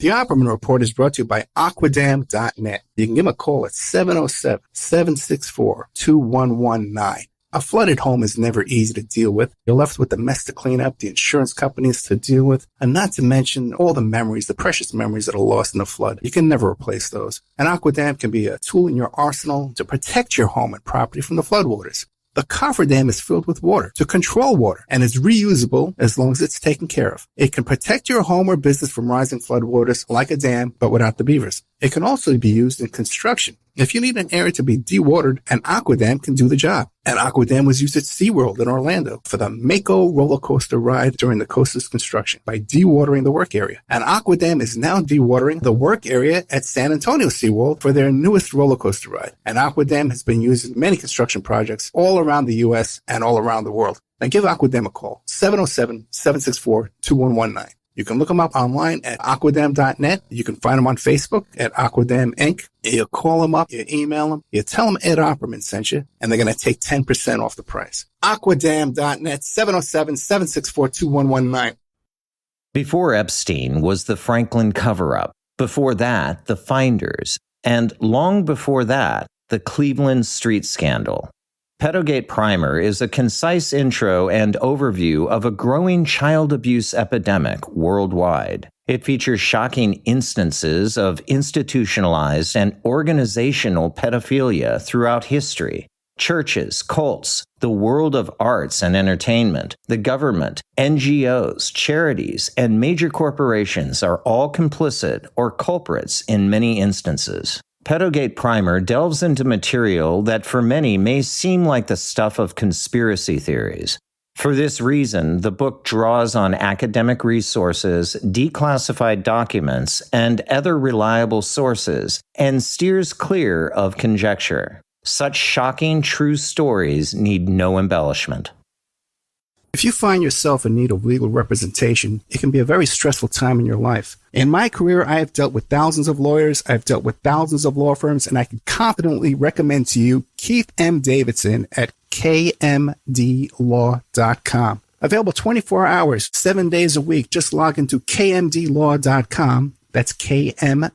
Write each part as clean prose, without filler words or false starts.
The Opperman Report is brought to you by Aquadam.net. You can give them a call at 707-764-2119. A flooded home is never easy to deal with. You're left with the mess to clean up, the insurance companies to deal with, and not to mention all the memories, the precious memories that are lost in the flood. You can never replace those. And Aquadam can be a tool in your arsenal to protect your home and property from the floodwaters. The cofferdam is filled with water to control water and is reusable as long as it's taken care of. It can protect your home or business from rising floodwaters like a dam, but without the beavers. It can also be used in construction. If you need an area to be dewatered, an Aquadam can do the job. An Aquadam was used at SeaWorld in Orlando for the Mako roller coaster ride during the coaster's construction by dewatering the work area. An Aquadam is now dewatering the work area at San Antonio SeaWorld for their newest roller coaster ride. An Aquadam has been used in many construction projects all around the U.S. and all around the world. Now give Aquadam a call, 707-764-2119. You can look them up online at aquadam.net. You can find them on Facebook at Aquadam Inc. You call them up, you email them, you tell them Ed Opperman sent you, and they're going to take 10% off the price. Aquadam.net, 707-764-2119. Before Epstein was the Franklin cover-up. Before that, the Finders. And long before that, the Cleveland street scandal. Pedogate Primer is a concise intro and overview of a growing child abuse epidemic worldwide. It features shocking instances of institutionalized and organizational pedophilia throughout history. Churches, cults, the world of arts and entertainment, the government, NGOs, charities, and major corporations are all complicit or culprits in many instances. Pedogate Primer delves into material that for many may seem like the stuff of conspiracy theories. For this reason, the book draws on academic resources, declassified documents, and other reliable sources, and steers clear of conjecture. Such shocking true stories need no embellishment. If you find yourself in need of legal representation, it can be a very stressful time in your life. In my career, I have dealt with thousands of lawyers, I've dealt with thousands of law firms, and I can confidently recommend to you Keith M. Davidson at kmdlaw.com. Available 24 hours, 7 days a week. Just log into kmdlaw.com. That's kmdlaw.com.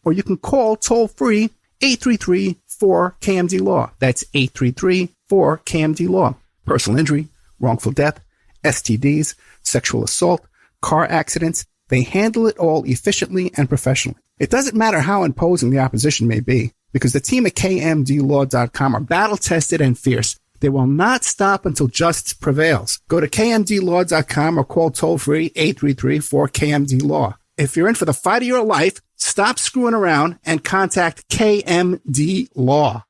Or you can call toll-free 833-4KMD-LAW. That's 833-4KMD-LAW. Personal injury, wrongful death, STDs, sexual assault, car accidents. They handle it all efficiently and professionally. It doesn't matter how imposing the opposition may be, because the team at kmdlaw.com are battle-tested and fierce. They will not stop until justice prevails. Go to kmdlaw.com or call toll-free 833-4KMD-LAW. If you're in for the fight of your life, stop screwing around and contact KMD Law.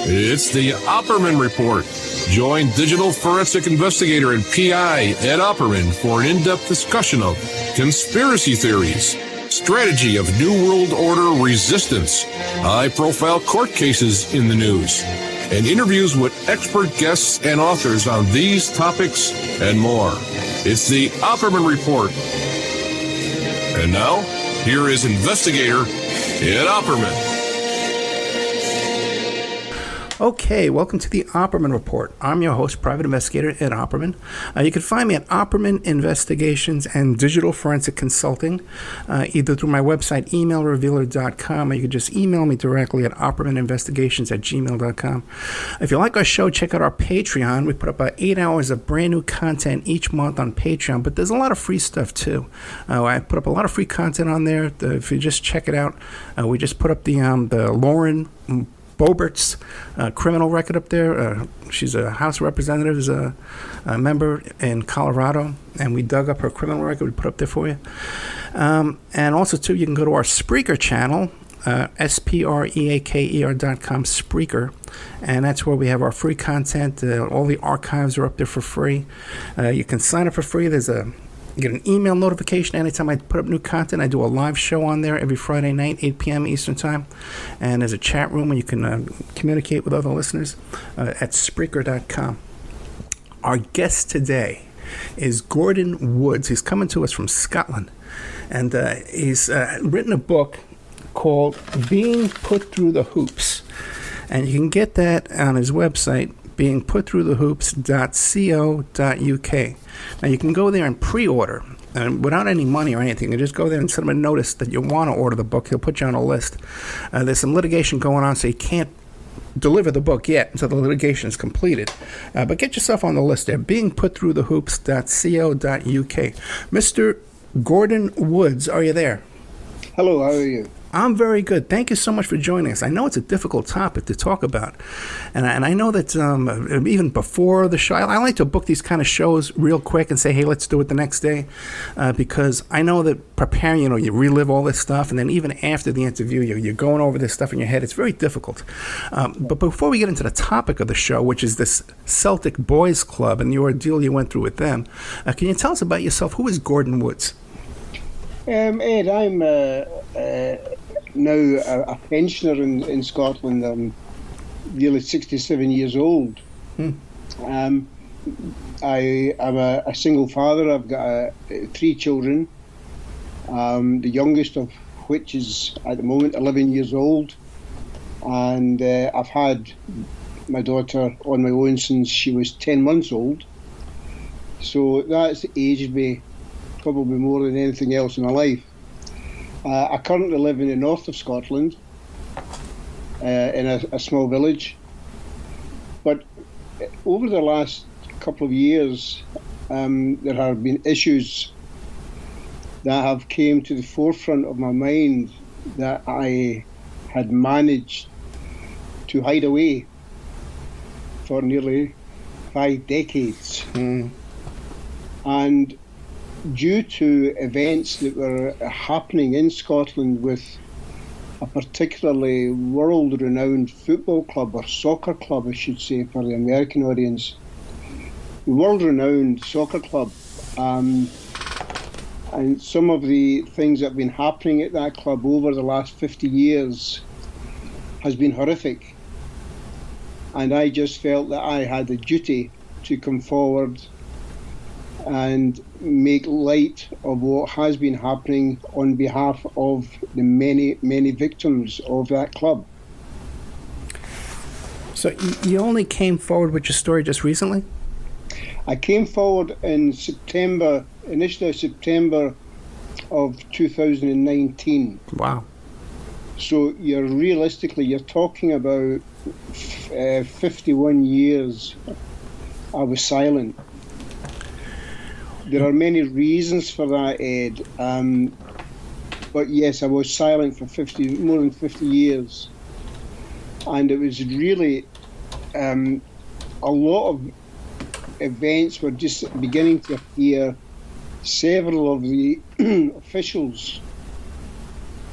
It's the Opperman Report. Join digital forensic investigator and PI Ed Opperman for an in-depth discussion of conspiracy theories, strategy of New World Order resistance, high-profile court cases in the news, and interviews with expert guests and authors on these topics and more. It's the Opperman Report. And now, here is investigator Ed Opperman. Okay, welcome to the Opperman Report. I'm your host, Private Investigator Ed Opperman. You can find me at Opperman Investigations and Digital Forensic Consulting, either through my website, emailrevealer.com, or you can just email me directly at oppermaninvestigations@gmail.com. If you like our show, check out our Patreon. We put up 8 hours of brand new content each month on Patreon, but there's a lot of free stuff too. I put up a lot of free content on there. If you just check it out, we just put up the Lauren Boebert's criminal record up there. She's a House Representative, is a member in Colorado, and we dug up her criminal record. We put up there for you. And also, too, you can go to our Spreaker channel, SPREAKER.com, Spreaker, and that's where we have our free content. All the archives are up there for free. You can sign up for free. You get an email notification anytime I put up new content. I do a live show on there every Friday night, 8 p.m. Eastern Time. And there's a chat room where you can communicate with other listeners at Spreaker.com. Our guest today is Gordon Woods. He's coming to us from Scotland. And he's written a book called Being Put Through the Hoops. And you can get that on his website, beingputthroughthehoops.co.uk. Now, you can go there and pre-order and without any money or anything. You just go there and send him a notice that you want to order the book. He'll put you on a list. There's some litigation going on, so you can't deliver the book yet until the litigation is completed. But get yourself on the list there, beingputthroughthehoops.co.uk. Mr. Gordon Woods, are you there? Hello, how are you? I'm very good. Thank you so much for joining us. I know it's a difficult topic to talk about. And I know that even before the show, I like to book these kind of shows real quick and say, hey, let's do it the next day. Because I know that preparing, you relive all this stuff. And then even after the interview, you're going over this stuff in your head. It's very difficult. But before we get into the topic of the show, which is this Celtic Boys Club and the ordeal you went through with them, can you tell us about yourself? Who is Gordon Woods? Ed, I'm now a pensioner in Scotland. I'm nearly 67 years old. I am a single father. I've got 3 children, the youngest of which is at the moment 11 years old. And I've had my daughter on my own since she was 10 months old. So that's aged me probably more than anything else in my life. I currently live in the north of Scotland, in a small village. But over the last couple of years, there have been issues that have came to the forefront of my mind that I had managed to hide away for nearly 5 decades. And due to events that were happening in Scotland with a particularly world-renowned football club, or soccer club, I should say, for the American audience, the world-renowned soccer club, and some of the things that have been happening at that club over the last 50 years has been horrific. And I just felt that I had a duty to come forward and make light of what has been happening on behalf of the many, many victims of that club. So you only came forward with your story just recently? I came forward in September of 2019. Wow. So you're talking about 51 years I was silent. There are many reasons for that, Ed. But yes, I was silent for more than 50 years. And it was really a lot of events were just beginning to appear. Several of the officials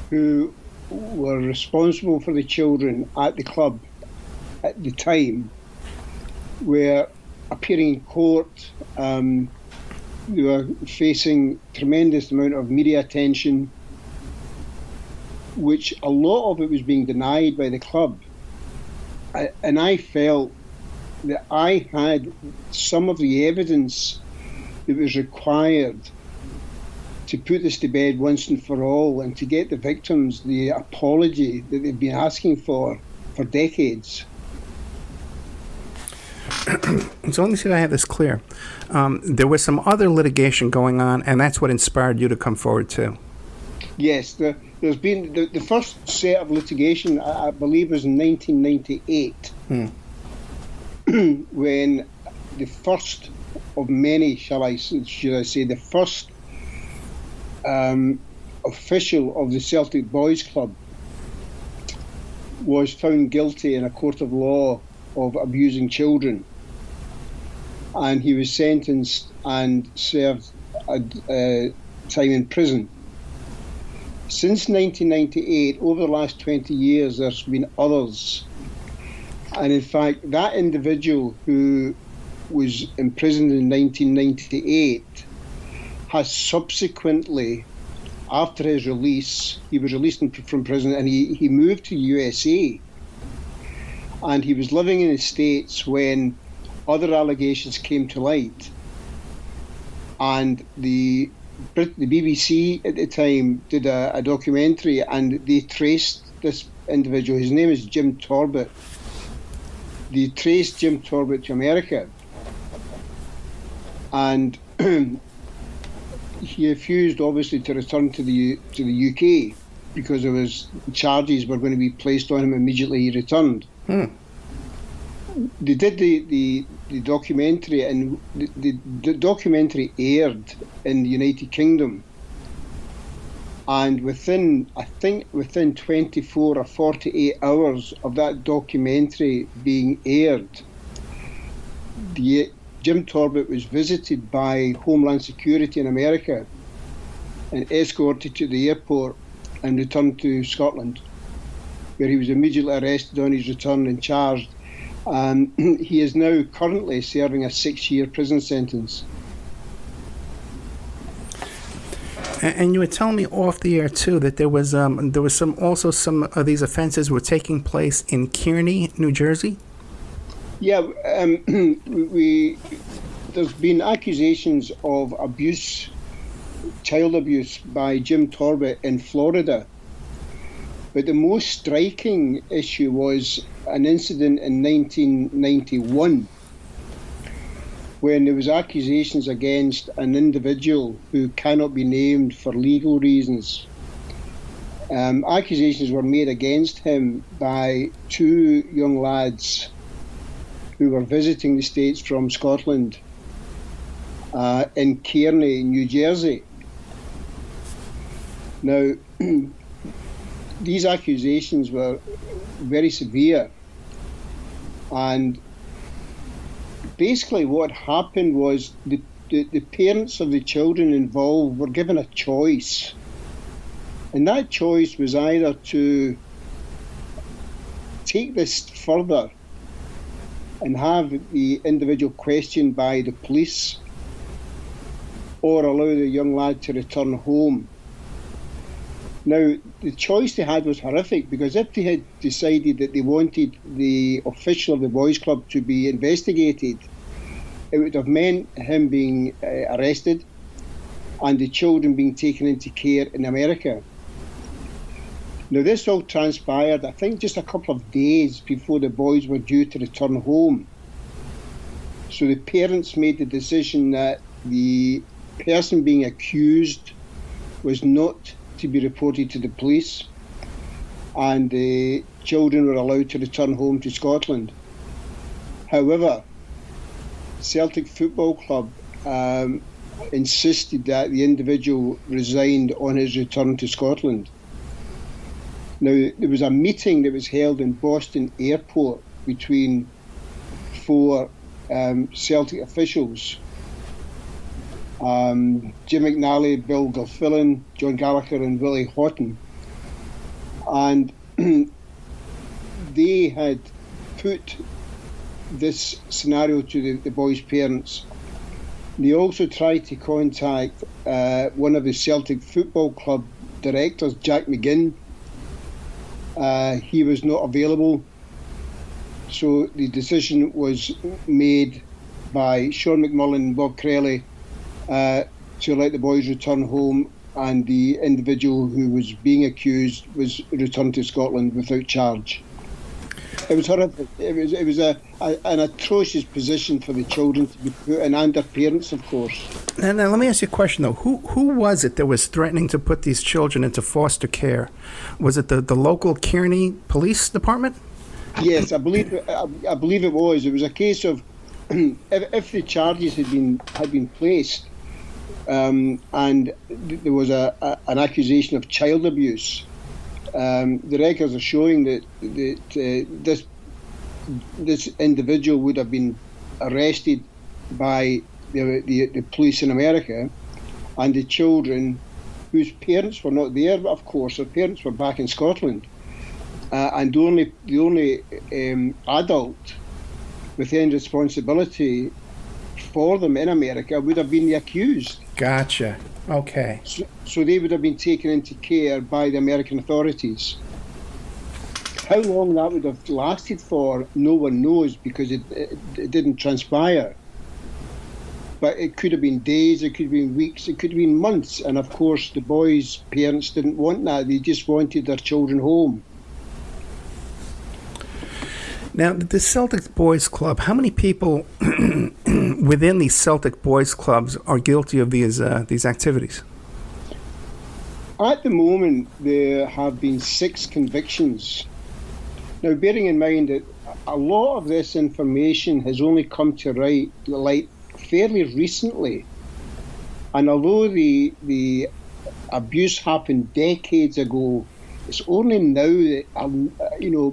who were responsible for the children at the club at the time were appearing in court. They were facing tremendous amount of media attention, which a lot of it was being denied by the club. And I felt that I had some of the evidence that was required to put this to bed once and for all, and to get the victims the apology that they've been asking for decades. So let me see if I have this clear. There was some other litigation going on, and that's what inspired you to come forward too. Yes, there's been the first set of litigation, I believe, was in 1998, when the first of many, should I say, the first official of the Celtic Boys Club was found guilty in a court of law of abusing children, and he was sentenced and served time in prison. Since 1998, over the last 20 years, there's been others. And in fact, that individual who was imprisoned in 1998 has subsequently, after his release, he was released from prison, and he moved to USA. And he was living in the States when other allegations came to light. And the BBC at the time did a documentary, and they traced this individual. His name is Jim Torbett. They traced Jim Torbett to America. And he refused, obviously, to return to the UK because of his charges were going to be placed on him immediately he returned. They did the documentary, and the documentary aired in the United Kingdom. And within 24 or 48 hours of that documentary being aired, Jim Torbett was visited by Homeland Security in America and escorted to the airport and returned to Scotland, where he was immediately arrested on his return and charged. He is now currently serving a 6-year prison sentence. And you were telling me off the air too that there was some of these offenses were taking place in Kearney, New Jersey. Yeah, there's been accusations of abuse, child abuse by Jim Torbett in Florida. But the most striking issue was an incident in 1991 when there was accusations against an individual who cannot be named for legal reasons. Accusations were made against him by 2 young lads who were visiting the States from Scotland in Kearney, New Jersey. Now, these accusations were very severe, and basically what happened was the parents of the children involved were given a choice, and that choice was either to take this further and have the individual questioned by the police, or allow the young lad to return home. Now, the choice they had was horrific, because if they had decided that they wanted the official of the boys' club to be investigated, it would have meant him being arrested and the children being taken into care in America. Now, this all transpired, I think, just a couple of days before the boys were due to return home. So the parents made the decision that the person being accused was not to be reported to the police, and the children were allowed to return home to Scotland. However, Celtic Football Club insisted that the individual resigned on his return to Scotland. Now, there was a meeting that was held in Boston Airport between 4 Celtic officials, Jim McNally, Bill Gilfillan, John Gallagher and Willie Houghton, and they had put this scenario to the boys' parents. They also tried to contact one of the Celtic Football Club directors, Jack McGinn. He was not available, so the decision was made by Sean McMullen and Bob Crelly to let the boys return home, and the individual who was being accused was returned to Scotland without charge. It was horrific. It was an atrocious position for the children to be put in, and their parents, of course. And let me ask you a question, though. Who was it that was threatening to put these children into foster care? Was it the local Kearney Police Department? Yes, I believe it was. It was a case of if the charges had been placed, and there was an accusation of child abuse. The records are showing that this individual would have been arrested by the police in America, and the children, whose parents were not there, of course, their parents were back in Scotland, and the only adult with any responsibility for them in America would have been the accused. Gotcha. Okay. So they would have been taken into care by the American authorities. How long that would have lasted for, no one knows, because it didn't transpire. But it could have been days, it could have been weeks, it could have been months. And of course, the boys' parents didn't want that. They just wanted their children home. Now, the Celtic Boys Club, how many people within the Celtic boys clubs are guilty of these activities? At the moment, there have been 6 convictions. Now, bearing in mind that a lot of this information has only come to light fairly recently, and although the abuse happened decades ago, it's only now that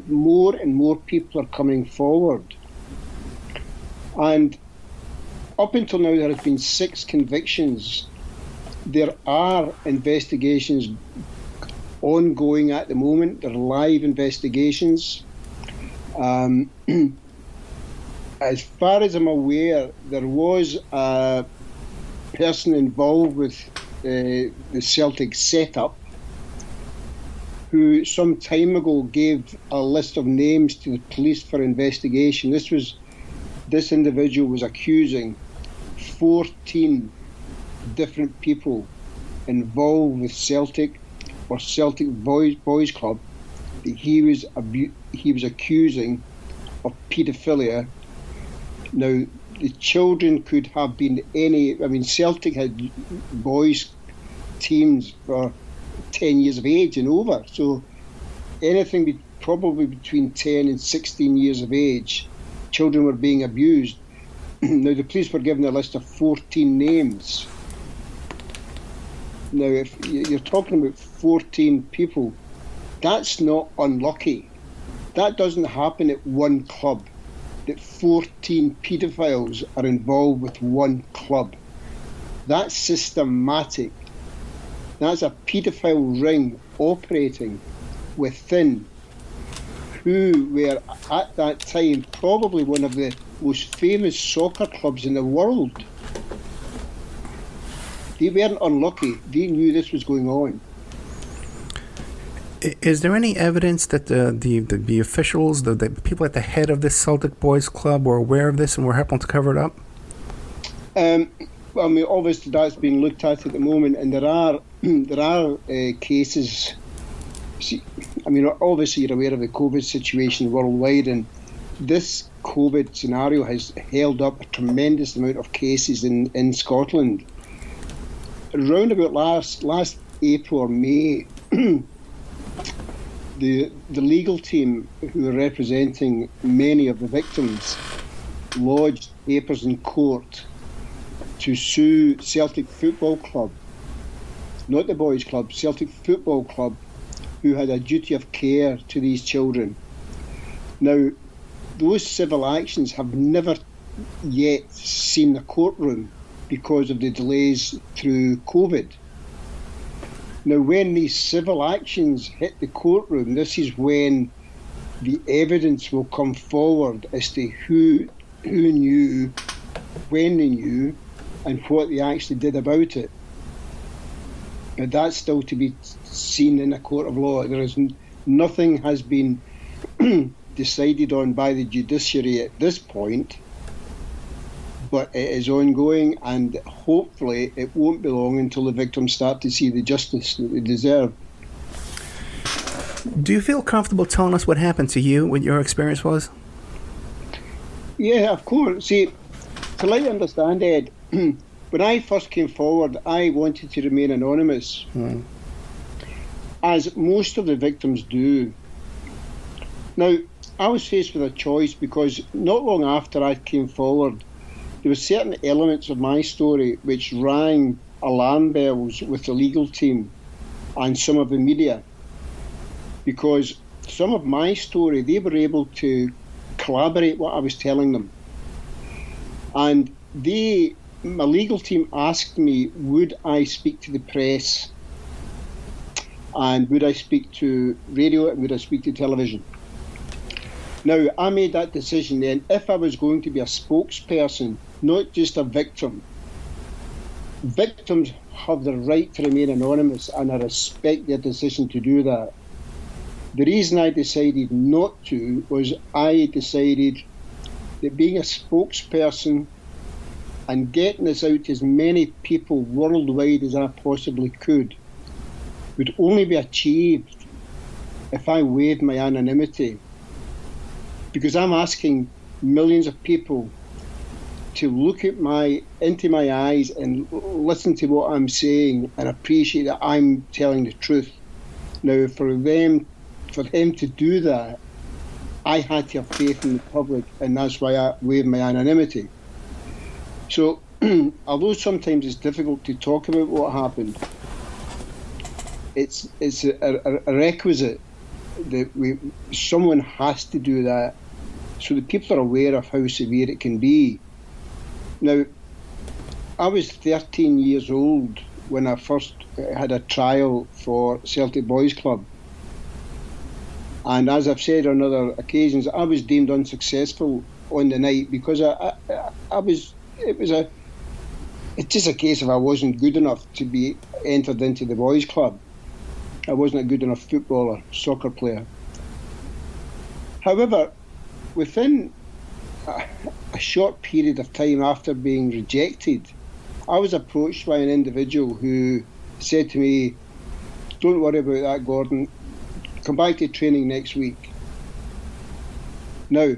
more and more people are coming forward. And up until now, there have been 6 convictions. There are investigations ongoing at the moment. They're live investigations. As far as I'm aware, there was a person involved with the Celtic setup who some time ago gave a list of names to the police for investigation. This individual was accusing 14 different people involved with Celtic or Celtic Boys Club that he was accusing of paedophilia. Now, the children could have been Celtic had boys teams for 10 years of age and over, so anything probably between 10 and 16 years of age, children were being abused. Now, the police were given a list of 14 names. Now, if you're talking about 14 people, that's not unlucky. That doesn't happen at one club, that 14 paedophiles are involved with one club. That's systematic. That's a paedophile ring operating within who were at that time probably one of the most famous soccer clubs in the world. They weren't unlucky. They knew this was going on. Is there any evidence that the officials, the people at the head of this Celtic Boys Club were aware of this and were helping to cover it up? Obviously that's being looked at the moment, and there are cases. Obviously you're aware of the COVID situation worldwide, and this COVID scenario has held up a tremendous amount of cases in Scotland. Around about last April or May, the legal team who were representing many of the victims lodged papers in court to sue Celtic Football Club, not the boys' club, Celtic Football Club, who had a duty of care to these children. Now, those civil actions have never yet seen the courtroom because of the delays through COVID. Now, when these civil actions hit the courtroom, this is when the evidence will come forward as to who knew, when they knew, and what they actually did about it. But that's still to be seen in a court of law. Nothing has been decided on by the judiciary at this point, but it is ongoing, and hopefully it won't be long until the victims start to see the justice that they deserve. Do you feel comfortable telling us what happened to you, what your experience was? Yeah, of course. See, to let you understand, Ed, when I first came forward, I wanted to remain anonymous, as most of the victims do. Now, I was faced with a choice because not long after I came forward, there were certain elements of my story which rang alarm bells with the legal team and some of the media, because some of my story, they were able to collaborate what I was telling them. And my legal team asked me, would I speak to the press, and would I speak to radio, and would I speak to television? Now, I made that decision then. If I was going to be a spokesperson, not just a victim, victims have the right to remain anonymous, and I respect their decision to do that. The reason I decided not to was I decided that being a spokesperson and getting this out to as many people worldwide as I possibly could would only be achieved if I waived my anonymity. Because I'm asking millions of people to look into my eyes and listen to what I'm saying and appreciate that I'm telling the truth. Now, for them to do that, I had to have faith in the public, and that's why I waived my anonymity. So, although sometimes it's difficult to talk about what happened, it's a requisite that someone has to do that so that people are aware of how severe it can be. Now, I was 13 years old when I first had a trial for Celtic Boys Club. And as I've said on other occasions, I was deemed unsuccessful on the night because it's just a case of I wasn't good enough to be entered into the boys' club. I wasn't a good enough footballer, soccer player. However, within a short period of time after being rejected, I was approached by an individual who said to me, "Don't worry about that, Gordon. Come back to training next week." Now,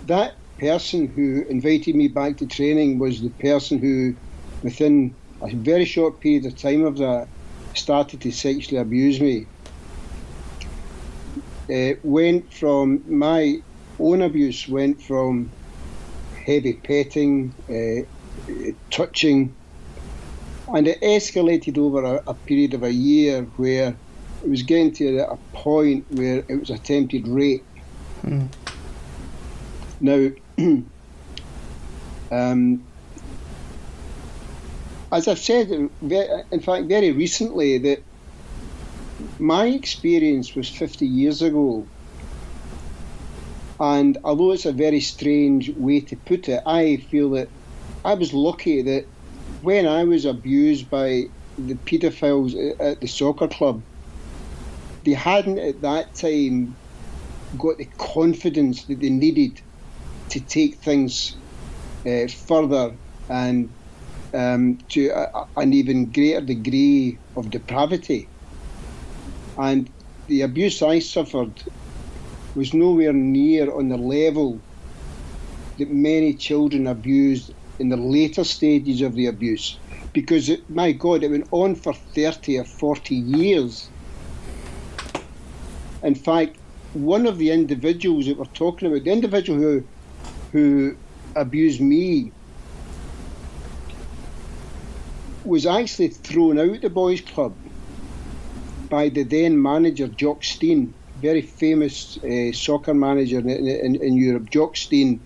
that person who invited me back to training was the person who, within a very short period of time of that, started to sexually abuse me. My own abuse went from heavy petting, touching, and it escalated over a period of a year where it was getting to a point where it was attempted rape. Now, as I've said, in fact, very recently, that my experience was 50 years ago. And although it's a very strange way to put it, I feel that I was lucky that when I was abused by the paedophiles at the soccer club, they hadn't at that time got the confidence that they needed to take things further and to an even greater degree of depravity. And the abuse I suffered was nowhere near on the level that many children abused in the later stages of the abuse, because my God, it went on for 30 or 40 years. In fact, one of the individuals that we're talking about, the individual who abused me, was actually thrown out the boys' club by the then manager, Jock Stein, very famous soccer manager in Europe. Jock Stein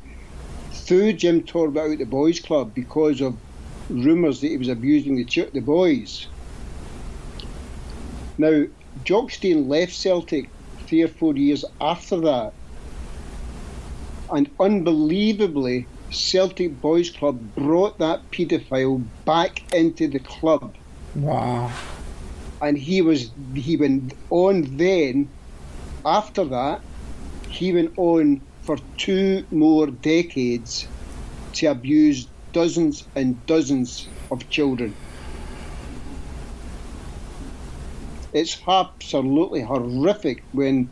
threw Jim Torbett out the boys' club because of rumours that he was abusing the boys. Now, Jock Stein left Celtic 3 or 4 years after that, and unbelievably, Celtic Boys Club brought that paedophile back into the club. Wow. And he went on then, after that, he went on for 2 more decades to abuse dozens and dozens of children. It's absolutely horrific when,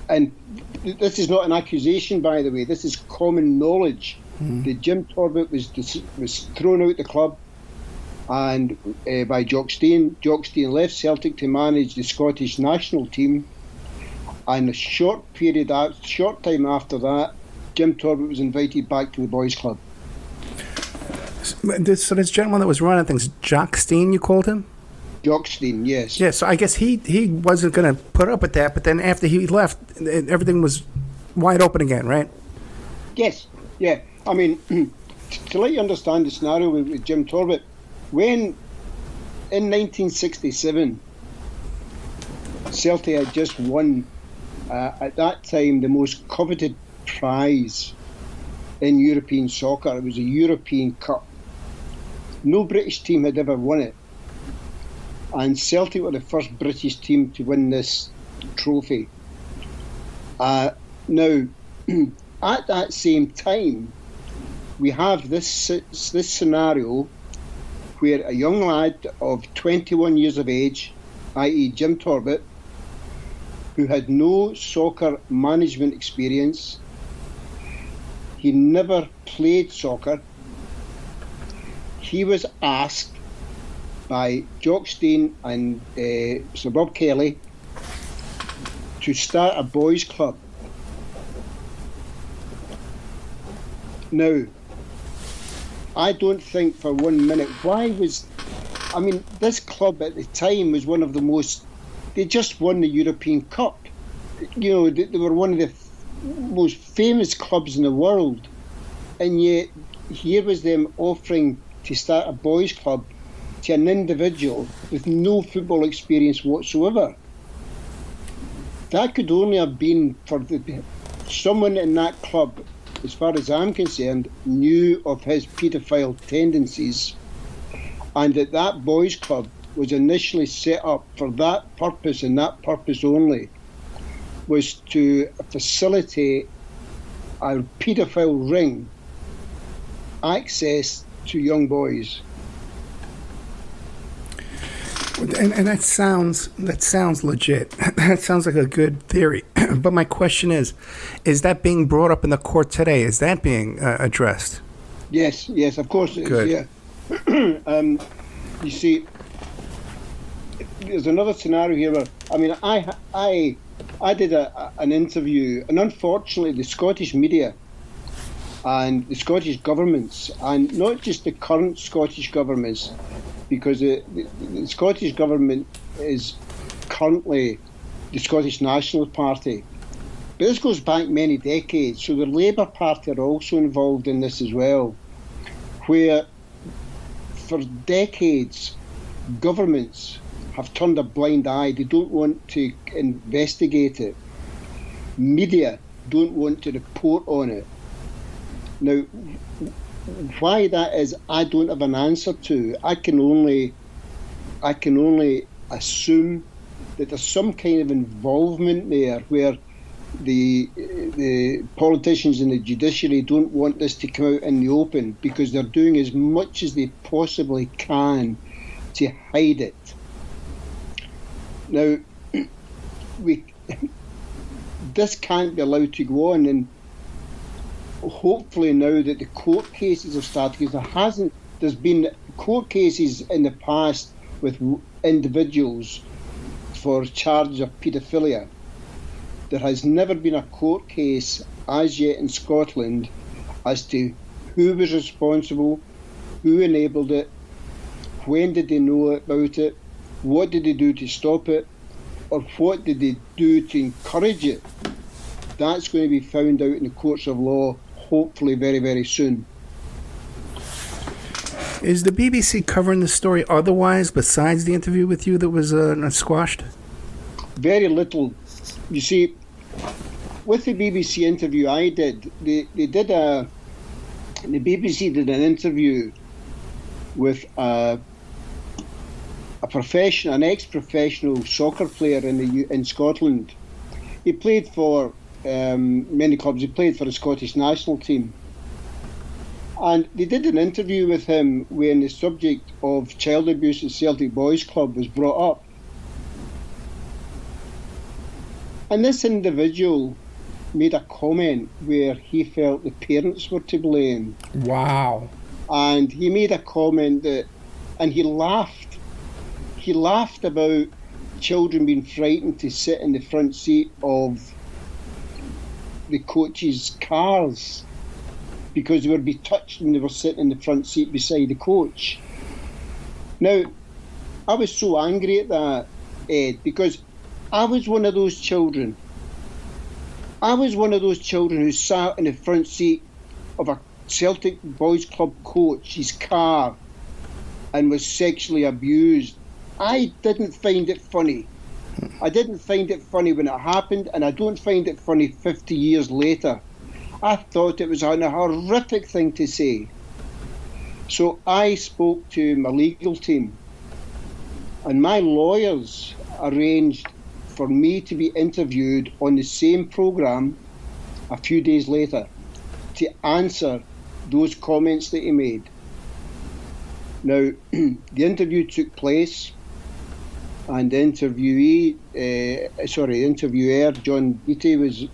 and this is not an accusation, by the way, this is common knowledge, that Jim Torbett was thrown out the club and by Jock Stein. Jock Stein left Celtic to manage the Scottish national team, and a short time after that, Jim Torbett was invited back to the boys' club. So this gentleman that was running things, Jock Stein, you called him? Jock Stein, yes. Yeah, so I guess he wasn't going to put up with that, but then after he left, everything was wide open again, right? Yes, yeah. I mean, to let you understand the scenario with Jim Torbett, when in 1967, Celtic had just won, at that time, the most coveted prize in European soccer. It was a European Cup. No British team had ever won it. And Celtic were the first British team to win this trophy. Now, at that same time, we have this scenario where a young lad of 21 years of age, i.e. Jim Torbett, who had no soccer management experience, He never played soccer. He was asked by Jock Stein and Sir Bob Kelly to start a boys' club. Now, I don't think for 1 minute, this club at the time was one of the most, they just won the European Cup. They were one of the most famous clubs in the world. And yet, here was them offering to start a boys' club to an individual with no football experience whatsoever. That could only have been for someone in that club, as far as I'm concerned, knew of his paedophile tendencies, and that boys' club was initially set up for that purpose and that purpose only, was to facilitate a paedophile ring access to young boys. And that sounds legit. That sounds like a good theory. But my question is that being brought up in the court today? Is that being addressed? Yes, of course it Good. is, yeah. You see, there's another scenario here where, I did an interview, and unfortunately the Scottish media and the Scottish governments, and not just the current Scottish governments, because the Scottish government is currently the Scottish National Party. But this goes back many decades, so the Labour Party are also involved in this as well, where for decades governments have turned a blind eye. They don't want to investigate it. Media don't want to report on it. Now, why that is, I don't have an answer to. I can only assume that there's some kind of involvement there where the politicians in the judiciary don't want this to come out in the open because they're doing as much as they possibly can to hide it. Now, this can't be allowed to go on, and hopefully now that the court cases have started, because there's been court cases in the past with individuals for charges of paedophilia. There has never been a court case as yet in Scotland as to who was responsible, who enabled it, when did they know about it, what did they do to stop it, or what did they do to encourage it. That's going to be found out in the courts of law, hopefully very, very soon. Is the BBC covering the story otherwise besides the interview with you that was squashed? Very little. You see, with the BBC interview I did, the BBC did an interview with an ex-professional soccer player in Scotland. He played for many clubs. He played for the Scottish national team. And they did an interview with him when the subject of child abuse at Celtic Boys Club was brought up. And this individual made a comment where he felt the parents were to blame. Wow. And he made a comment and he laughed. He laughed about children being frightened to sit in the front seat of the coaches' cars because they would be touched when they were sitting in the front seat beside the coach. Now, I was so angry at that, Ed, because I was one of those children. I was one of those children who sat in the front seat of a Celtic Boys Club coach's car and was sexually abused. I didn't find it funny. I didn't find it funny when it happened, and I don't find it funny 50 years later. I thought it was a horrific thing to say. So I spoke to my legal team, and my lawyers arranged for me to be interviewed on the same programme a few days later to answer those comments that he made. Now, the interview took place, and the interviewer, John Beattie,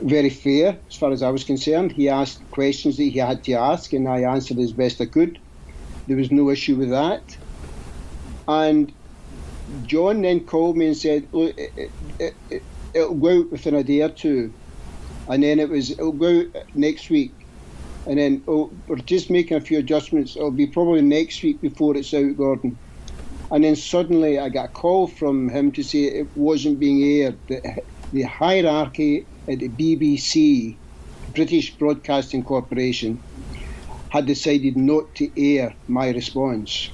very fair as far as I was concerned. He asked questions that he had to ask, and I answered as best I could. There was no issue with that. And John then called me and said, look, it'll go out within a day or two. And then it'll go out next week. And then, we're just making a few adjustments. It'll be probably next week before it's out, Gordon. And then suddenly I got a call from him to say it wasn't being aired. The hierarchy at the BBC, British Broadcasting Corporation, had decided not to air my response.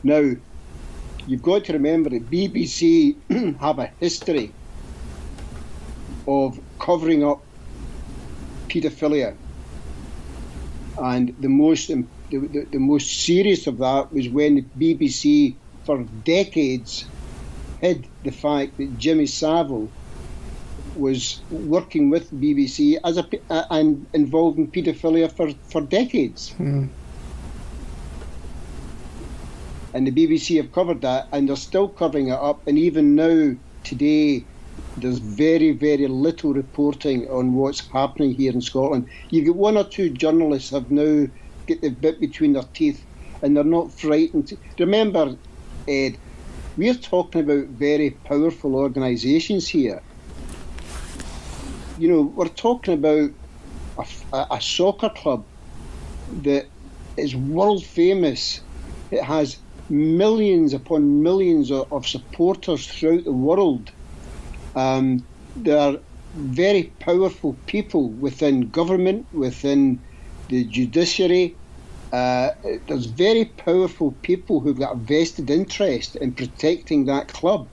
Now, you've got to remember that BBC have a history of covering up paedophilia, and the most serious of that was when the BBC for decades hid the fact that Jimmy Savile was working with BBC and involved in paedophilia for decades. And the BBC have covered that, and they're still covering it up, and even now, today, there's very, very little reporting on what's happening here in Scotland. You've got one or two journalists have now got the bit between their teeth, and they're not frightened. Remember, Ed, we're talking about very powerful organisations here. You know, we're talking about a soccer club that is world famous. It has millions upon millions of supporters throughout the world. There are very powerful people within government, within the judiciary. There's very powerful people who've got a vested interest in protecting that club.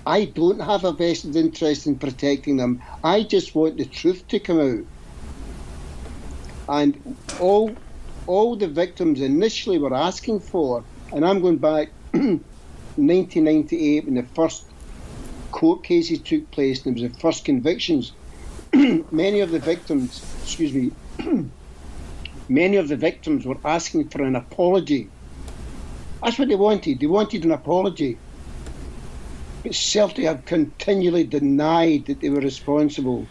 I don't have a vested interest in protecting them. I just want the truth to come out. And all the victims initially were asking for, and I'm going back 1998 when the first court cases took place and it was the first convictions. Many of the victims were asking for an apology. That's what they wanted. They wanted an apology. But Celtic have continually denied that they were responsible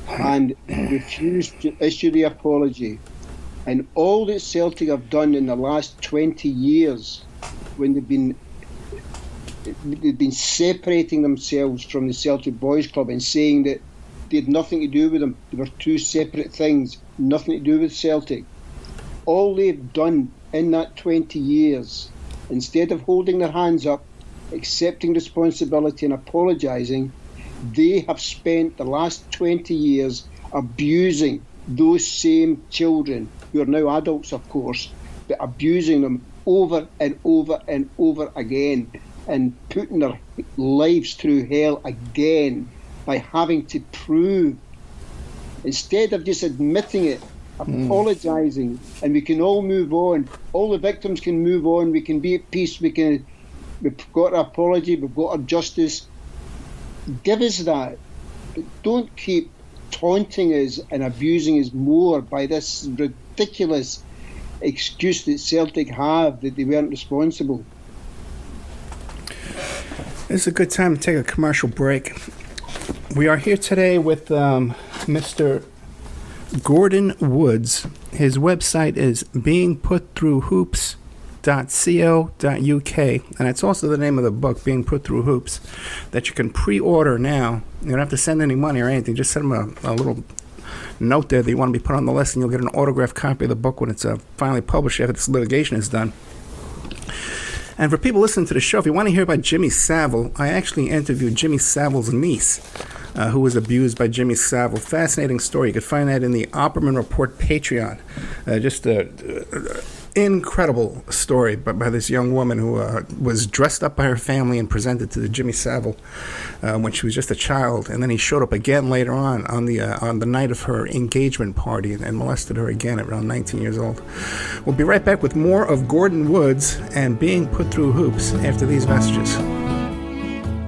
and refused to issue the apology. And all that Celtic have done in the last 20 years, when they've been separating themselves from the Celtic Boys Club and saying that they had nothing to do with them, they were two separate things, nothing to do with Celtic. All they've done in that 20 years, instead of holding their hands up, accepting responsibility and apologising, they have spent the last 20 years abusing those same children, who are now adults of course, but abusing them over and over and over again, and putting their lives through hell again by having to prove, instead of just admitting it, apologising, and we can all move on. All the victims can move on. We can be at peace. We've got our apology. We've got our justice. Give us that. But don't keep taunting us and abusing us more by this ridiculous excuse that Celtic have that they weren't responsible. This is a good time to take a commercial break. We are here today with Mr. Gordon Woods. His website is beingputthroughhoops.co.uk, and it's also the name of the book, Being Put Through Hoops, that you can pre-order now. You don't have to send any money or anything. Just send them a little note there that you want to be put on the list, and you'll get an autographed copy of the book when it's finally published after this litigation is done. And for people listening to the show, if you want to hear about Jimmy Savile, I actually interviewed Jimmy Savile's niece, who was abused by Jimmy Savile. Fascinating story. You can find that in the Opperman Report Patreon. Just an incredible story by this young woman who was dressed up by her family and presented to Jimmy Savile when she was just a child, and then he showed up again later on the night of her engagement party and molested her again at around 19 years old. We'll be right back with more of Gordon Woods and Being Put Through Hoops after these messages.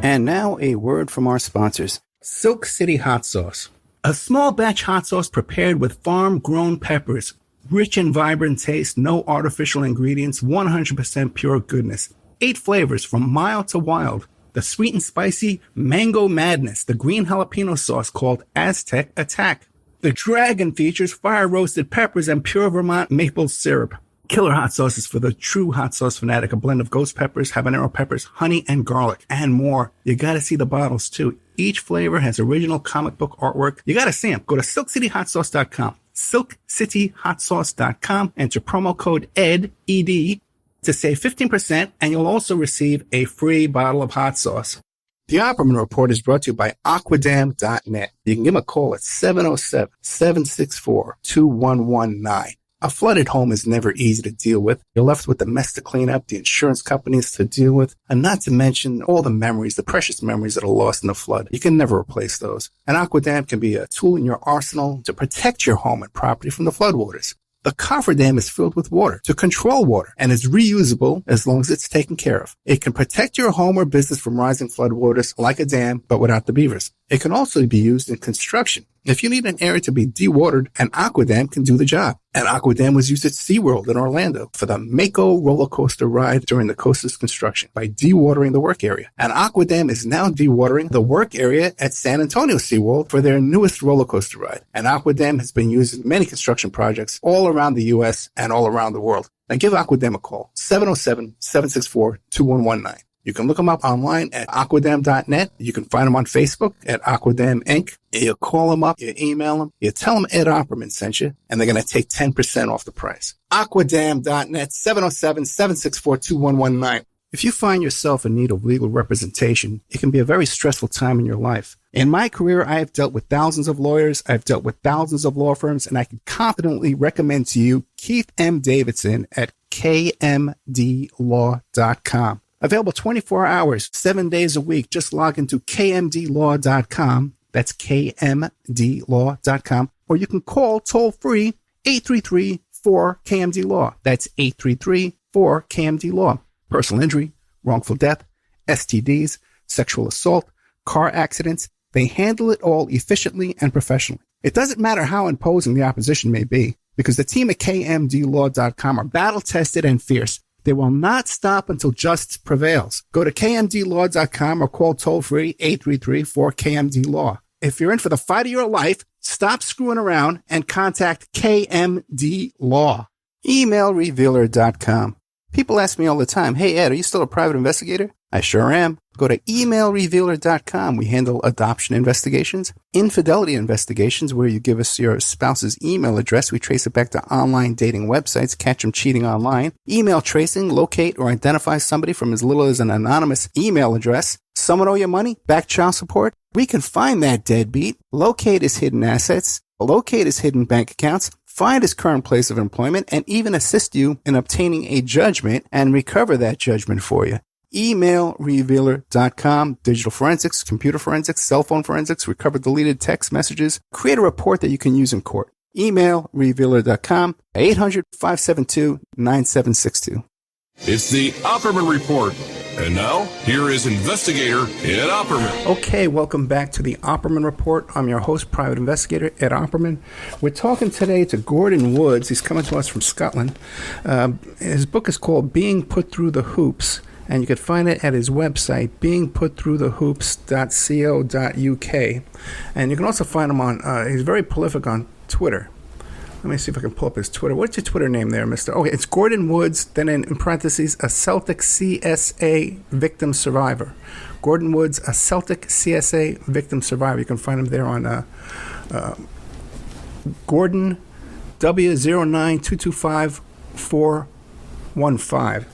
And now a word from our sponsors. Silk City Hot Sauce, a small batch hot sauce prepared with farm-grown peppers. Rich and vibrant taste, no artificial ingredients, 100% pure goodness. 8 flavors from mild to wild. The the sweet and spicy Mango Madness, the green jalapeno sauce called Aztec Attack. The Dragon features fire-roasted peppers and pure Vermont maple syrup. Killer hot sauces for the true hot sauce fanatic, a blend of ghost peppers, habanero peppers, honey, and garlic, and more. You gotta see the bottles, too. Each flavor has original comic book artwork. You gotta see them. Go to SilkCityHotSauce.com. SilkCityHotSauce.com. Enter promo code ED, ED, to save 15%, and you'll also receive a free bottle of hot sauce. The Opperman Report is brought to you by Aquadam.net. You can give them a call at 707-764-2119. A flooded home is never easy to deal with. You're left with the mess to clean up, the insurance companies to deal with, and not to mention all the memories, the precious memories that are lost in the flood. You can never replace those. And Aquadam can be a tool in your arsenal to protect your home and property from the floodwaters. The cofferdam is filled with water to control water and is reusable as long as it's taken care of. It can protect your home or business from rising floodwaters like a dam, but without the beavers. It can also be used in construction. If you need an area to be dewatered, an Aquadam can do the job. An Aquadam was used at SeaWorld in Orlando for the Mako roller coaster ride during the coaster's construction by dewatering the work area. An Aquadam is now dewatering the work area at San Antonio SeaWorld for their newest roller coaster ride. An Aquadam has been used in many construction projects all around the U.S. and all around the world. Now give Aquadam a call, 707-764-2119. You can look them up online at aquadam.net. You can find them on Facebook at Aquadam Inc. You call them up, you email them, you tell them Ed Opperman sent you, and they're going to take 10% off the price. Aquadam.net, 707-764-2119. If you find yourself in need of legal representation, it can be a very stressful time in your life. In my career, I have dealt with thousands of lawyers, I've dealt with thousands of law firms, and I can confidently recommend to you Keith M. Davidson at kmdlaw.com. Available 24 hours, 7 days a week. Just log into kmdlaw.com. That's kmdlaw.com. Or you can call toll-free 833-4KMD-LAW. That's 833-4KMD-LAW. Personal injury, wrongful death, STDs, sexual assault, car accidents. They handle it all efficiently and professionally. It doesn't matter how imposing the opposition may be, because the team at kmdlaw.com are battle-tested and fierce. They will not stop until justice prevails. Go to kmdlaw.com or call toll-free 833-4KMD-LAW. If you're in for the fight of your life, stop screwing around and contact KMD Law. Emailrevealer.com. People ask me all the time, hey, Ed, are you still a private investigator? I sure am. Go to emailrevealer.com. We handle adoption investigations, infidelity investigations, where you give us your spouse's email address. We trace it back to online dating websites, catch them cheating online. Email tracing, locate or identify somebody from as little as an anonymous email address. Someone owe you money? Back child support? We can find that deadbeat, locate his hidden assets, locate his hidden bank accounts, find his current place of employment, and even assist you in obtaining a judgment and recover that judgment for you. Emailrevealer.com, digital forensics, computer forensics, cell phone forensics, recover deleted text messages, create a report that you can use in court. Emailrevealer.com, 800-572-9762. It's the Opperman Report. And now, here is investigator Ed Opperman. Okay, welcome back to the Opperman Report. I'm your host, private investigator Ed Opperman. We're talking today to Gordon Woods. He's coming to us from Scotland. His book is called Being Put Through the Hoops, and you can find it at his website, beingputthroughthehoops.co.uk. And you can also find him on, he's very prolific on Twitter. Let me see if I can pull up his Twitter. What's your Twitter name there, mister? Okay, it's Gordon Woods, then in parentheses, a Celtic CSA victim survivor. Gordon Woods, a Celtic CSA victim survivor. You can find him there on Gordon W09225-415.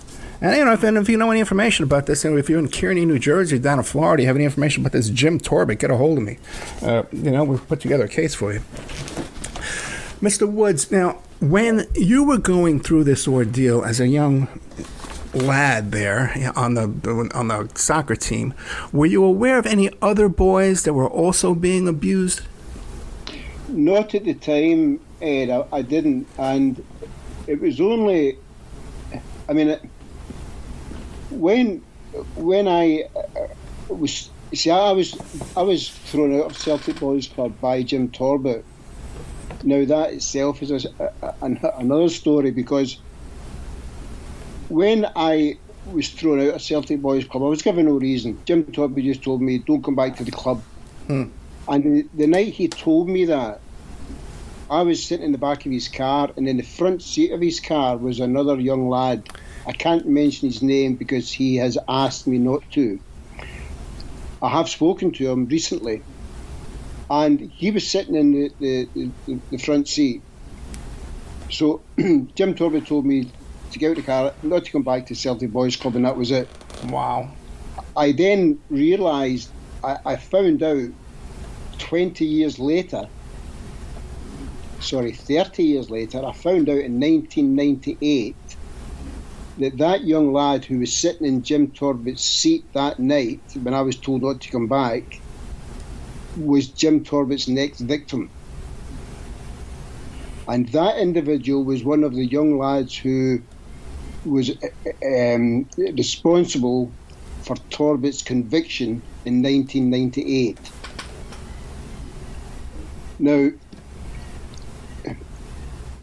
And if you know any information about this, and if you're in Kearney, New Jersey, down in Florida, you have any information about this Jim Torbett, get a hold of me. We'll put together a case for you. Mr. Woods, now, when you were going through this ordeal as a young lad there on the soccer team, were you aware of any other boys that were also being abused? Not at the time, Ed. I didn't, and it was only, when I was, I was thrown out of Celtic Boys Club by Jim Torbett. Now that itself is another story, because when I was thrown out of Celtic Boys Club. I was given no reason. Jim Torbett just told me, don't come back to the club. And the night he told me that, I was sitting in the back of his car, and in the front seat of his car was another young lad. I can't mention his name because he has asked me not to. I have spoken to him recently, and he was sitting in the front seat. So Jim Torbett told me to get out of the car, not to come back to Celtic Boys Club, and that was it. Wow. I then realised, I found out 30 years later, I found out in 1998 that young lad who was sitting in Jim Torbett's seat that night when I was told not to come back was Jim Torbett's next victim. And that individual was one of the young lads who was responsible for Torbett's conviction in 1998. Now,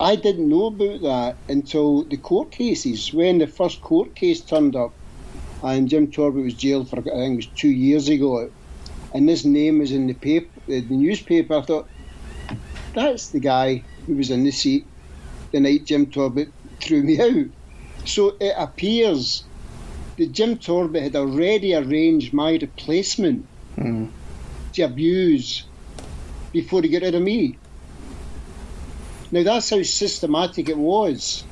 I didn't know about that until the court cases. When the first court case turned up and Jim Torbett was jailed for, I think it was 2 years ago, and this name was in the newspaper, I thought, that's the guy who was in the seat the night Jim Torbett threw me out. So it appears that Jim Torbett had already arranged my replacement to abuse before he got rid of me. Now, that's how systematic it was.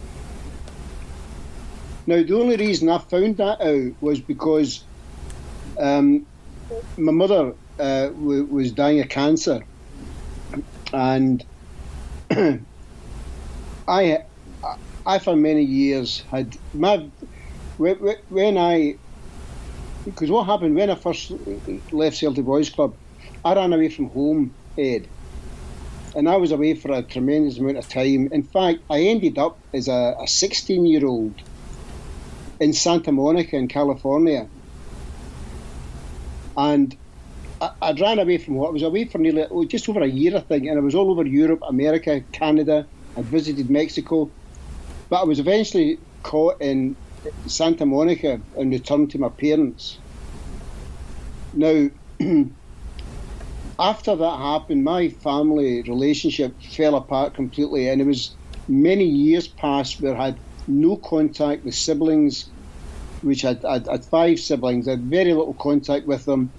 Now, the only reason I found that out was because my mother was dying of cancer. And I for many years had because what happened when I first left Celtic Boys Club, I ran away from home, Ed. And I was away for a tremendous amount of time. In fact, I ended up as a 16-year-old in Santa Monica in California. And I ran away from home. I was away for nearly just over a year, I think, and I was all over Europe, America, Canada. I visited Mexico. But I was eventually caught in Santa Monica and returned to my parents. Now, after that happened, my family relationship fell apart completely, and it was many years past where I had no contact with siblings, which I had 5 siblings. I had very little contact with them,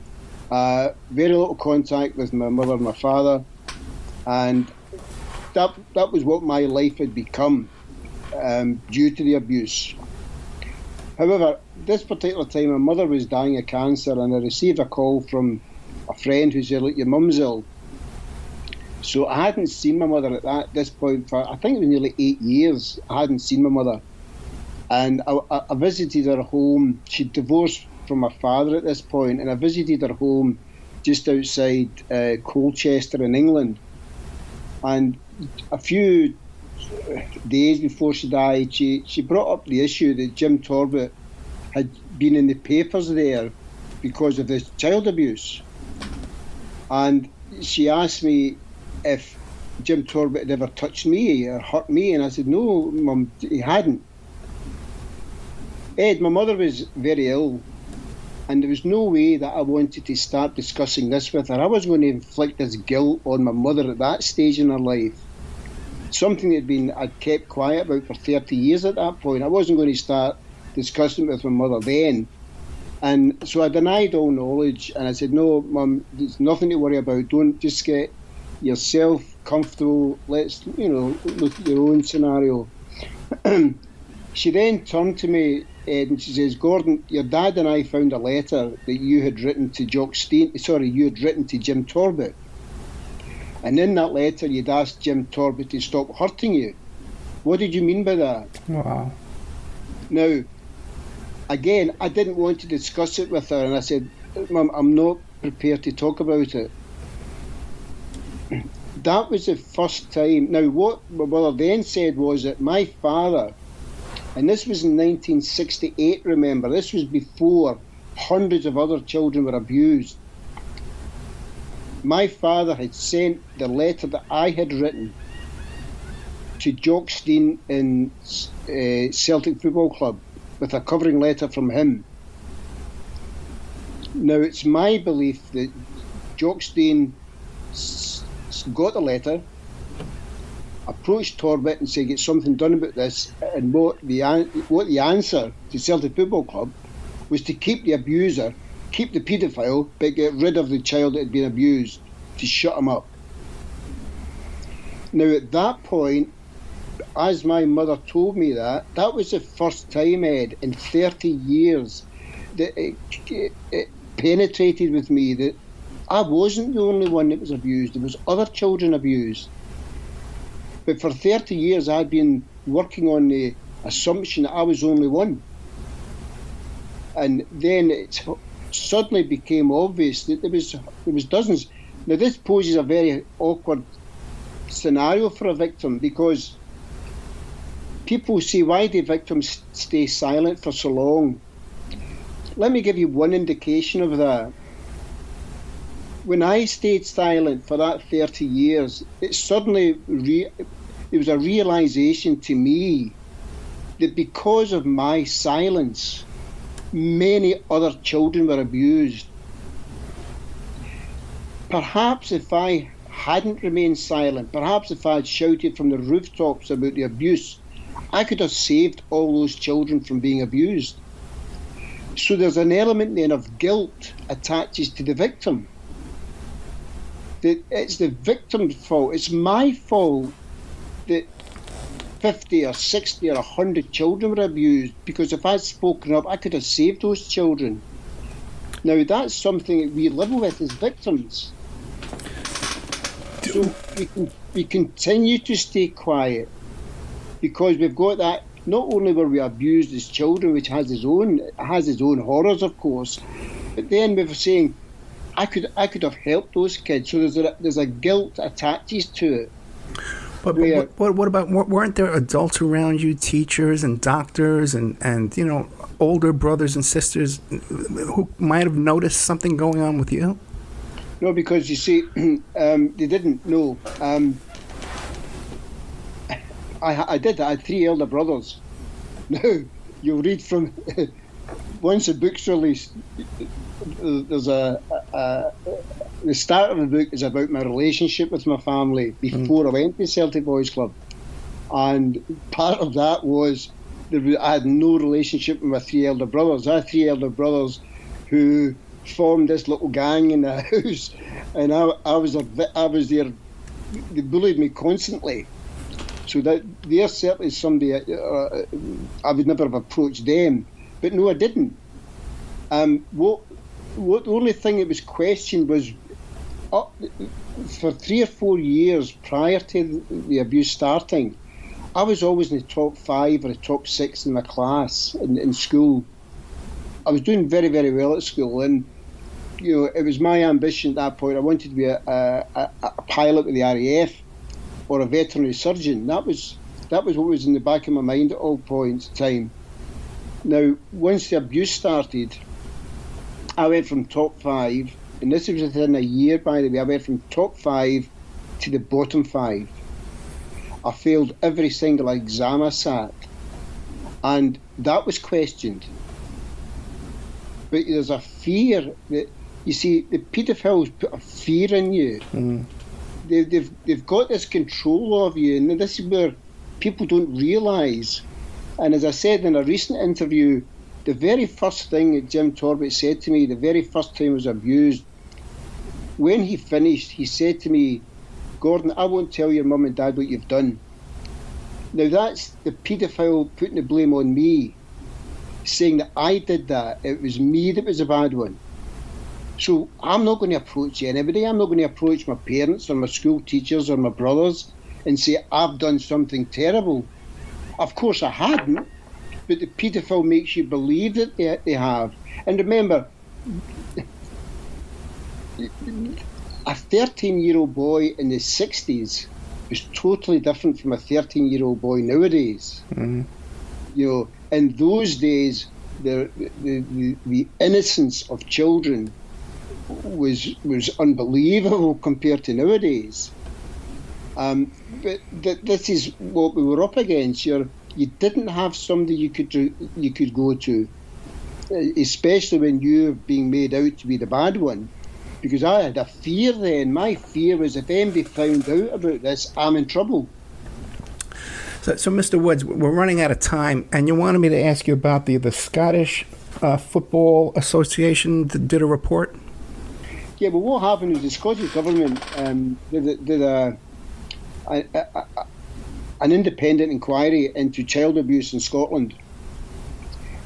very little contact with my mother and my father, and that was what my life had become due to the abuse. However, this particular time, my mother was dying of cancer, and I received a call from a friend who said, look, your mum's ill. So I hadn't seen my mother at this point for, I think it was nearly 8 years. I hadn't seen my mother. And I visited her home. She'd divorced from my father at this point, and I visited her home just outside Colchester in England. And a few days before she died, she brought up the issue that Jim Torbett had been in the papers there because of this child abuse. And she asked me if Jim Torbett had ever touched me or hurt me, and I said, no, Mum, he hadn't. Ed, my mother was very ill, and there was no way that I wanted to start discussing this with her. I was going to inflict this guilt on my mother at that stage in her life. Something that I'd kept quiet about for 30 years at that point. I wasn't going to start discussing it with my mother then. And so I denied all knowledge, and I said, no, Mum, there's nothing to worry about. Don't just get yourself comfortable. Let's, look at your own scenario. She then turned to me, Ed, and she says, Gordon, your dad and I found a letter that you had written to you had written to Jim Torbett. And in that letter, you'd asked Jim Torbett to stop hurting you. What did you mean by that? Wow. Now, again, I didn't want to discuss it with her, and I said, Mum, I'm not prepared to talk about it. That was the first time. Now, what my mother then said was that my father, and this was in 1968, remember, this was before hundreds of other children were abused. My father had sent the letter that I had written to Jock Stein in Celtic Football Club with a covering letter from him. Now, it's my belief that Jock Stein got the letter, approached Torbett and said, get something done about this, and what the answer to Celtic Football Club was to keep the abuser, keep the paedophile, but get rid of the child that had been abused, to shut him up. Now, at that point, as my mother told me that was the first time, Ed, in 30 years that it penetrated with me that I wasn't the only one that was abused. There was other children abused. But for 30 years, I'd been working on the assumption that I was the only one. And then it suddenly became obvious that there was dozens. Now, this poses a very awkward scenario for a victim, because people say, why do victims stay silent for so long? Let me give you one indication of that. When I stayed silent for that 30 years, it suddenly there was a realization to me that because of my silence, many other children were abused. Perhaps if I hadn't remained silent, perhaps if I had shouted from the rooftops about the abuse, I could have saved all those children from being abused. So there's an element then of guilt attaches to the victim. That it's the victim's fault. It's my fault that 50 or 60 or 100 children were abused, because if I'd spoken up, I could have saved those children. Now, that's something that we live with as victims. So we continue to stay quiet because we've got that. Not only were we abused as children, which has its own horrors, of course, but then we were saying, I could have helped those kids. So there's a guilt attaches to it. But what about, weren't there adults around you, teachers and doctors and older brothers and sisters who might have noticed something going on with you? No, because you see, they didn't know. I did. I had 3 elder brothers. Now, you'll read from, once the book's released, there's the start of the book is about my relationship with my family before I went to Celtic Boys Club. And part of that was I had no relationship with my 3 elder brothers. I had 3 elder brothers who formed this little gang in the house, and I was there. They bullied me constantly. So that they're certainly somebody I would never have approached them. But no, I didn't. What the only thing that was questioned was for 3 or 4 years prior to the abuse starting, I was always in the top 5 or the top 6 in my class in school. I was doing very, very well at school, and it was my ambition at that point. I wanted to be a pilot with the RAF or a veterinary surgeon. That was what was in the back of my mind at all points in time. Now, once the abuse started, I went from top 5, and this was within a year, by the way. I went from top 5 to the bottom 5. I failed every single exam I sat, and that was questioned. But there's a fear that, you see, the paedophiles put a fear in you. They've got this control of you, and this is where people don't realise. And as I said in a recent interview, the very first thing that Jim Torbett said to me, the very first time I was abused, when he finished, he said to me, Gordon, I won't tell your mum and dad what you've done. Now that's the paedophile putting the blame on me, saying that I did that. It was me that was a bad one. So I'm not going to approach anybody. I'm not going to approach my parents or my school teachers or my brothers and say, I've done something terrible. Of course I hadn't, but the paedophile makes you believe that they have. And remember, a 13-year-old boy in the 60s was totally different from a 13-year-old boy nowadays. In those days, the innocence of children was unbelievable compared to nowadays. But this is what we were up against. You're you didn't have somebody you could go to, especially when you're being made out to be the bad one. Because I had a fear then. My fear was if anybody found out about this, I'm in trouble. So Mr. Woods, we're running out of time, and you wanted me to ask you about the Scottish Football Association that did a report? Yeah, but what happened is the Scottish Government did an independent inquiry into child abuse in Scotland.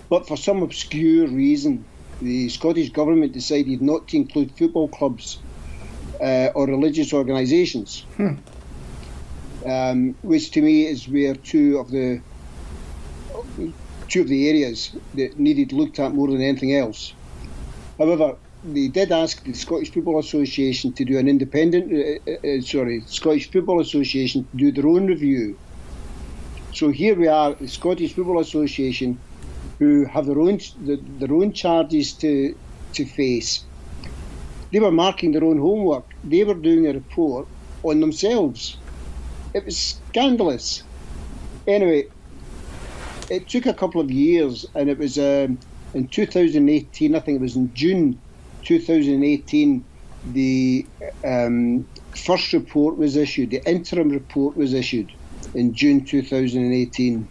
But for some obscure reason, the Scottish Government decided not to include football clubs or religious organisations, which to me is where two of the areas that needed looked at more than anything else. However, they did ask the Scottish Football Association to do an Scottish Football Association to do their own review. So here we are, the Scottish Football Association, who have their own charges to face. They were marking their own homework. They were doing a report on themselves. It was scandalous. Anyway, it took a couple of years, and it was in 2018, I think it was in June 2018, the first report was issued, the interim report was issued in June 2018.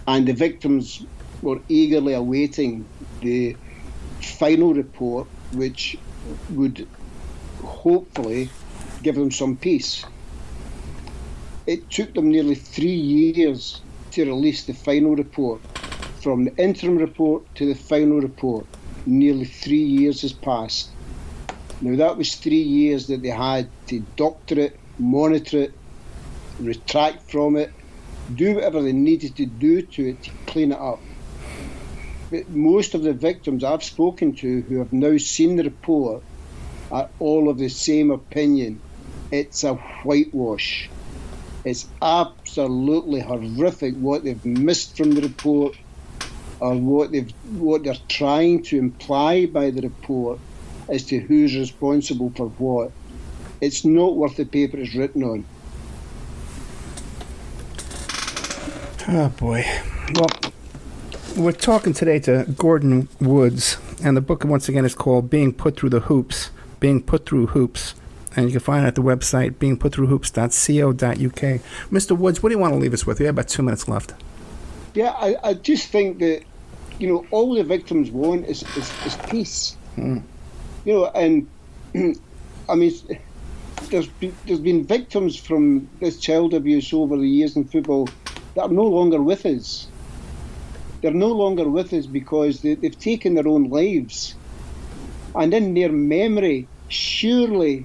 And the victims were eagerly awaiting the final report, which would hopefully give them some peace. It took them nearly 3 years to release the final report. From the interim report to the final report, nearly 3 years has passed. Now that was 3 years that they had to doctor it, monitor it, retract from it, do whatever they needed to do to it to clean it up. But most of the victims I've spoken to who have now seen the report are all of the same opinion. It's a whitewash. It's absolutely horrific what they've missed from the report, or what they're trying to imply by the report as to who's responsible for what. It's not worth the paper it's written on. Oh boy. Well, we're talking today to Gordon Woods, and the book once again is called Being Put Through the Hoops. Being Put Through Hoops. And you can find it at the website beingputthroughhoops.co.uk. Mr. Woods, what do you want to leave us with? We have about 2 minutes left. Yeah, I just think that, all the victims want is peace. And I mean, there's been victims from this child abuse over the years in football that are no longer with us. They're no longer with us because they've taken their own lives. And in their memory, surely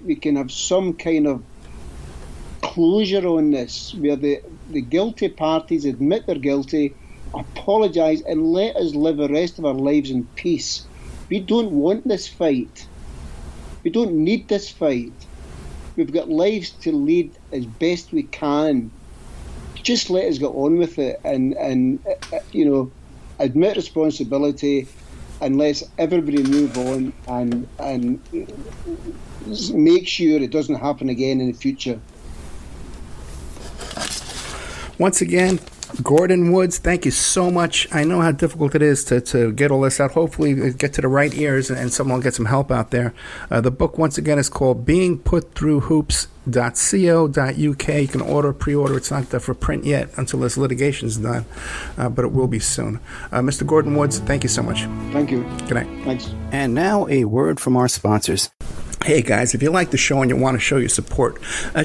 we can have some kind of closure on this, where the guilty parties admit they're guilty, apologise, and let us live the rest of our lives in peace. We don't want this fight. We don't need this fight. We've got lives to lead as best we can. Just let us get on with it and admit responsibility, and let's everybody move on and make sure it doesn't happen again in the future. Once again, Gordon Woods, thank you so much. I know how difficult it is to get all this out. Hopefully it get to the right ears and someone will get some help out there. The book, once again, is called Being Put Through Hoops.co.uk. You can pre-order. It's not for print yet until this litigation is done, but it will be soon. Mr. Gordon Woods, thank you so much. Thank you. Good night. Thanks. And now a word from our sponsors. Hey guys, if you like the show and you want to show your support,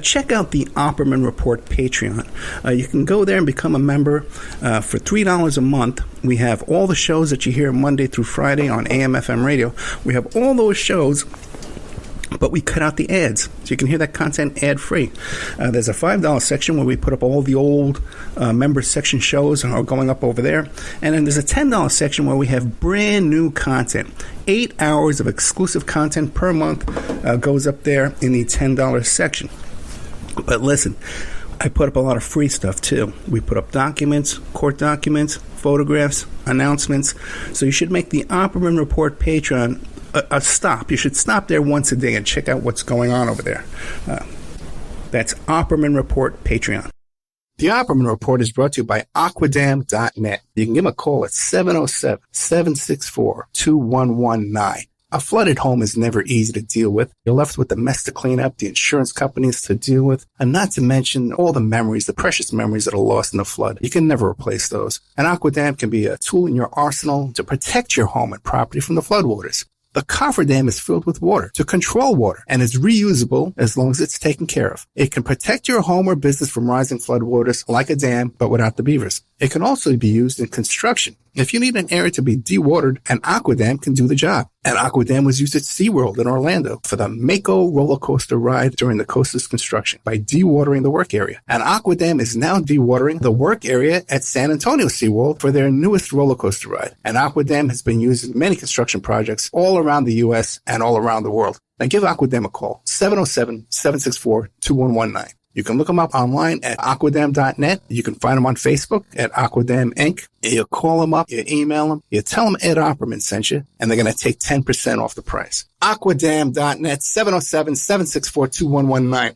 check out the Opperman Report Patreon. You can go there and become a member for $3 a month. We have all the shows that you hear Monday through Friday on AM/FM radio. We have all those shows, but we cut out the ads, so you can hear that content ad-free. There's a $5 section where we put up all the old member section shows are going up over there. And then there's a $10 section where we have brand new content. 8 hours of exclusive content per month goes up there in the $10 section. But listen, I put up a lot of free stuff too. We put up documents, court documents, photographs, announcements. So you should make the Opperman Report Patreon a stop. You should stop there once a day and check out what's going on over there. That's Opperman Report Patreon. The Opperman Report is brought to you by Aquadam.net. You can give them a call at 707-764-2119. A flooded home is never easy to deal with. You're left with the mess to clean up, the insurance companies to deal with, and not to mention all the memories, the precious memories that are lost in the flood. You can never replace those. And Aquadam can be a tool in your arsenal to protect your home and property from the floodwaters. The cofferdam is filled with water to control water and is reusable as long as it's taken care of. It can protect your home or business from rising floodwaters like a dam, but without the beavers. It can also be used in construction. If you need an area to be dewatered, an Aquadam can do the job. An Aquadam was used at SeaWorld in Orlando for the Mako roller coaster ride during the coaster's construction by dewatering the work area. An Aquadam is now dewatering the work area at San Antonio SeaWorld for their newest roller coaster ride. An Aquadam has been used in many construction projects all around the U.S. and all around the world. Now give Aquadam a call, 707-764-2119. You can look them up online at aquadam.net. You can find them on Facebook at Aquadam Inc. You call them up, you email them, you tell them Ed Opperman sent you, and they're going to take 10% off the price. Aquadam.net, 707-764-2119.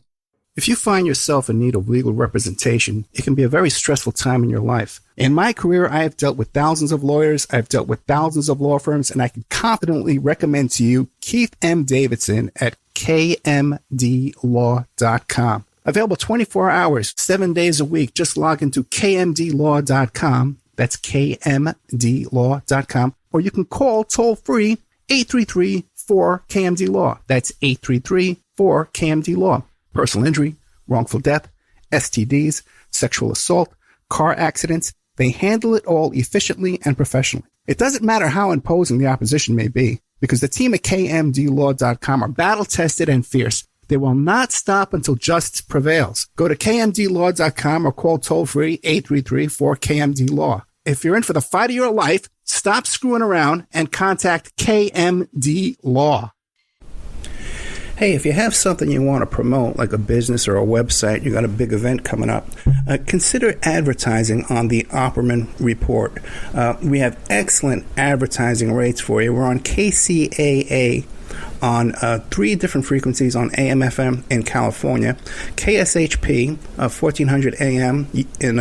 If you find yourself in need of legal representation, it can be a very stressful time in your life. In my career, I have dealt with thousands of lawyers, I've dealt with thousands of law firms, and I can confidently recommend to you Keith M. Davidson at kmdlaw.com. Available 24 hours, 7 days a week. Just log into kmdlaw.com. That's kmdlaw.com. Or you can call toll-free 833-4KMD-LAW. That's 833-4KMD-LAW. Personal injury, wrongful death, STDs, sexual assault, car accidents. They handle it all efficiently and professionally. It doesn't matter how imposing the opposition may be, because the team at kmdlaw.com are battle-tested and fierce. They will not stop until justice prevails. Go to kmdlaw.com or call toll-free 833-4KMD-LAW. If you're in for the fight of your life, stop screwing around and contact KMD Law. Hey, if you have something you want to promote, like a business or a website, you got a big event coming up, consider advertising on the Opperman Report. We have excellent advertising rates for you. We're on KCAA on 3 different frequencies on AM/FM in California, KSHP 1400 AM in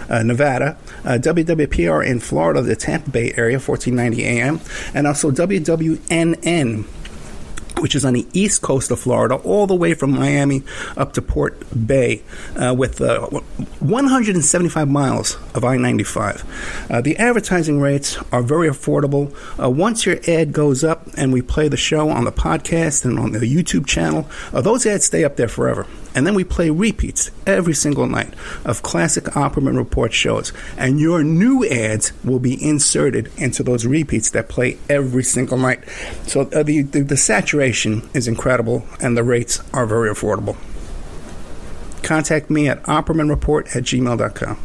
Nevada, WWPR in Florida, the Tampa Bay area, 1490 AM, and also WWNN, which is on the east coast of Florida, all the way from Miami up to Port Bay, with 175 miles of I-95. The advertising rates are very affordable. Once your ad goes up and we play the show on the podcast and on the YouTube channel, those ads stay up there forever. And then we play repeats every single night of classic Opperman Report shows. And your new ads will be inserted into those repeats that play every single night. So the saturation is incredible, and the rates are very affordable. Contact me at oppermanreport@gmail.com.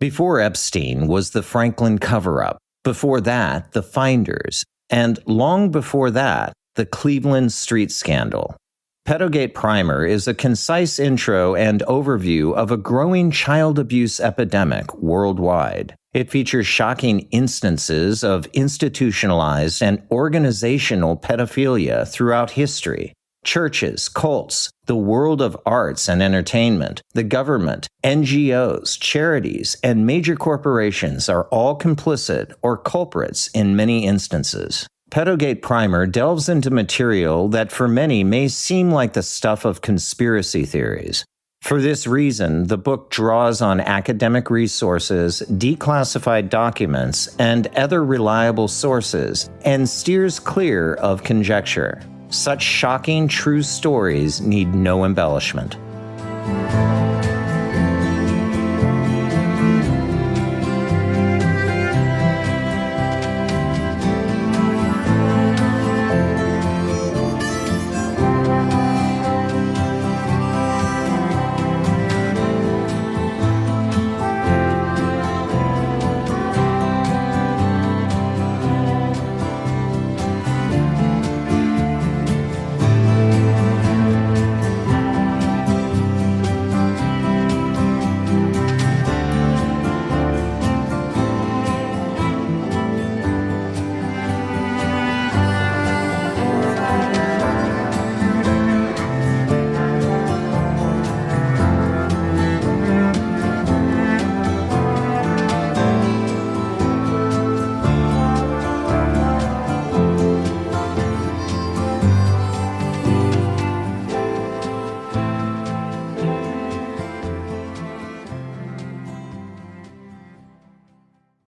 Before Epstein was the Franklin cover-up. Before that, the Finders. And long before that, the Cleveland street scandal. Pedogate Primer is a concise intro and overview of a growing child abuse epidemic worldwide. It features shocking instances of institutionalized and organizational pedophilia throughout history. Churches, cults, the world of arts and entertainment, the government, NGOs, charities, and major corporations are all complicit or culprits in many instances. Pedogate Primer delves into material that for many may seem like the stuff of conspiracy theories. For this reason, the book draws on academic resources, declassified documents, and other reliable sources, and steers clear of conjecture. Such shocking, true stories need no embellishment.